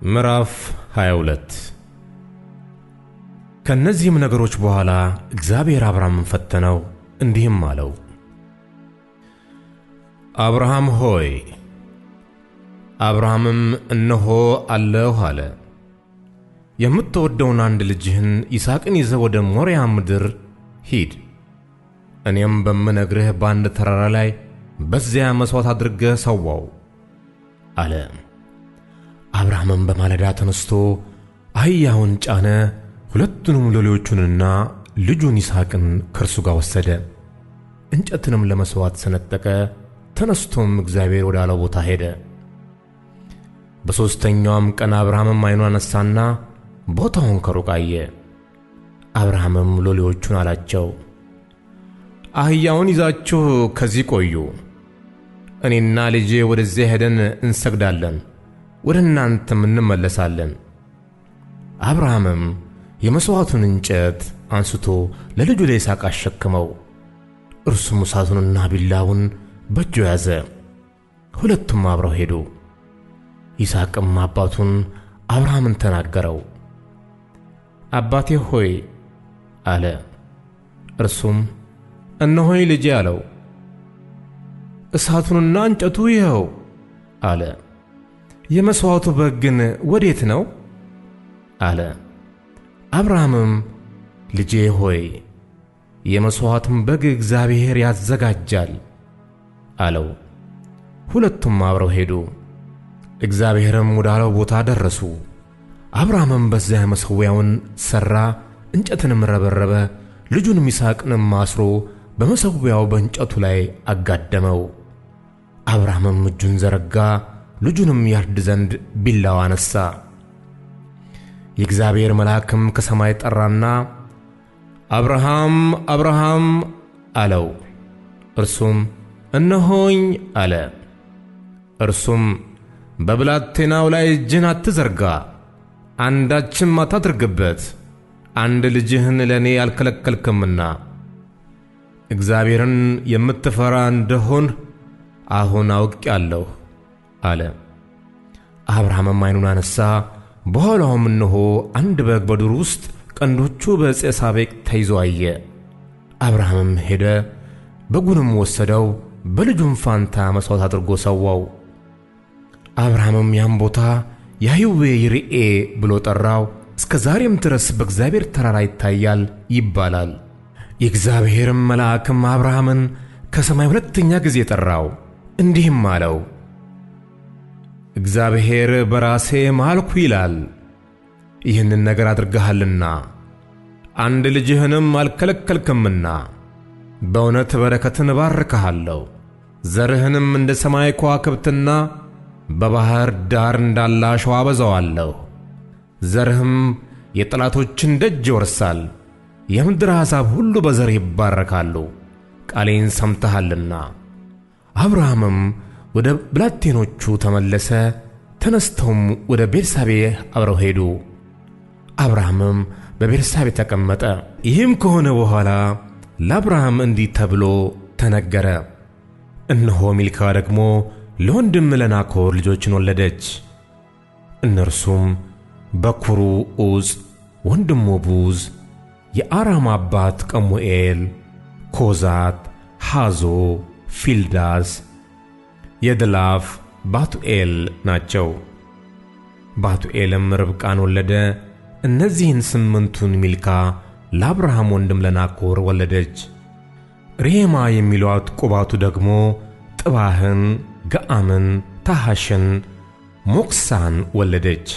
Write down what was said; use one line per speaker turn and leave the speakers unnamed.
ምዕራፍ 22 ከነዚህም ነገሮች በኋላ እግዚአብሔር አብርሃምን ፈተነው እንዲህም አለው፣ አብርሃም ሆይ። አብርሃምም እነሆ አለሁ አለ። የምትወደውን አንድ ልጅህን ይስሐቅን ይዘህ ወደ ሞሪያ ምድር ሂድ። እኔም በምነግርህ በአንድ ተራራ ላይ በዚያ መሥዋዕት አድርገህ ሰዋው አለ። አብርሃምም በማለዳ ተነስቶ አህያውን ጫነ፣ ሁለቱንም ሎሌዎቹንና ልጁን ይስሐቅን ከእርሱ ጋር ወሰደ። እንጨትንም ለመሥዋዕት ሰነጠቀ። ተነስቶም እግዚአብሔር ወዳለው ቦታ ሄደ። በሦስተኛውም ቀን አብርሃምም ዓይኑን አነሣና ቦታውን ከሩቅ አየ። አብርሃምም ሎሌዎቹን አላቸው፣ አህያውን ይዛችሁ ከዚህ ቆዩ፣ እኔና ልጄ ወደዚያ ሄደን እንሰግዳለን፣ ወደ እናንተም እንመለሳለን። አብርሃምም የመሥዋዕቱን እንጨት አንስቶ ለልጁ ለይስሐቅ አሸከመው። እርሱም እሳቱንና ቢላውን በእጁ ያዘ። ሁለቱም አብረው ሄዱ። ይስሐቅም አባቱን አብርሃምን ተናገረው። አባቴ ሆይ አለ። እርሱም እነሆኝ ልጄ አለው። እሳቱንና እንጨቱ ይኸው አለ። የመሥዋዕቱ በግ ግን ወዴት ነው አለ። አብርሃምም ልጄ ሆይ የመሥዋዕቱን በግ እግዚአብሔር ያዘጋጃል አለው። ሁለቱም አብረው ሄዱ። እግዚአብሔርም ወዳለው ቦታ ደረሱ። አብርሃምም በዚያ መሠዊያውን ሠራ፣ እንጨትንም ረበረበ፣ ልጁንም ይስሐቅንም አስሮ በመሠዊያው በእንጨቱ ላይ አጋደመው። አብርሃምም እጁን ዘረጋ፣ ልጁንም ያርድ ዘንድ ቢላዋ አነሣ። የእግዚአብሔር መልአክም ከሰማይ ጠራና አብርሃም አብርሃም አለው። እርሱም እነሆኝ አለ። እርሱም በብላቴናው ላይ እጅህን አትዘርጋ፣ አንዳችም አታድርግበት፣ አንድ ልጅህን ለእኔ አልከለከልክምና እግዚአብሔርን የምትፈራ እንደሆን አሁን አውቄአለሁ አለ። አብርሃምም ዓይኑን አነሣ፣ በኋላውም እነሆ አንድ በግ በዱር ውስጥ ቀንዶቹ በዕፀ ሳቤቅ ተይዞ አየ። አብርሃምም ሄደ፣ በጉንም ወሰደው፣ በልጁም ፋንታ መሥዋዕት አድርጎ ሰዋው። አብርሃምም ያን ቦታ ያህዌ ይርኤ ብሎ ጠራው። እስከ ዛሬም ድረስ በእግዚአብሔር ተራራ ይታያል ይባላል። የእግዚአብሔርም መልአክም አብርሃምን ከሰማይ ሁለተኛ ጊዜ ጠራው፣ እንዲህም አለው፣ እግዚአብሔር በራሴ ማልኩ ይላል፣ ይህንን ነገር አድርገሃልና አንድ ልጅህንም አልከለከልክምና በእውነት በረከትን እባርክሃለሁ፣ ዘርህንም እንደ ሰማይ ከዋክብትና በባሕር ዳር እንዳለ አሸዋ አበዛዋለሁ። ዘርህም የጠላቶችን ደጅ ይወርሳል፣ የምድር አሕዛብ ሁሉ በዘርህ ይባረካሉ፣ ቃሌን ሰምተሃልና። አብርሃምም ወደ ብላቴኖቹ ተመለሰ። ተነስተውም ወደ ቤርሳቤህ አብረው ሄዱ። አብርሃምም በቤርሳቤህ ተቀመጠ። ይህም ከሆነ በኋላ ለአብርሃም እንዲህ ተብሎ ተነገረ፣ እነሆ ሚልካ ደግሞ ለወንድም ለናኮር ልጆችን ወለደች። እነርሱም በኵሩ ዑፅ፣ ወንድሙ ቡዝ፣ የአራም አባት ቀሙኤል፣ ኮዛት፣ ሃዞ፣ ፊልዳስ፣ የድላፍ፣ ባቱኤል ናቸው። ባቱኤልም ርብቃን ወለደ። እነዚህን ስምንቱን ሚልካ ለአብርሃም ወንድም ለናኮር ወለደች። ሬማ የሚሏት ቁባቱ ደግሞ ጥባህን፣ ገአምን፣ ታሐሽን፣ ሞክሳን ወለደች።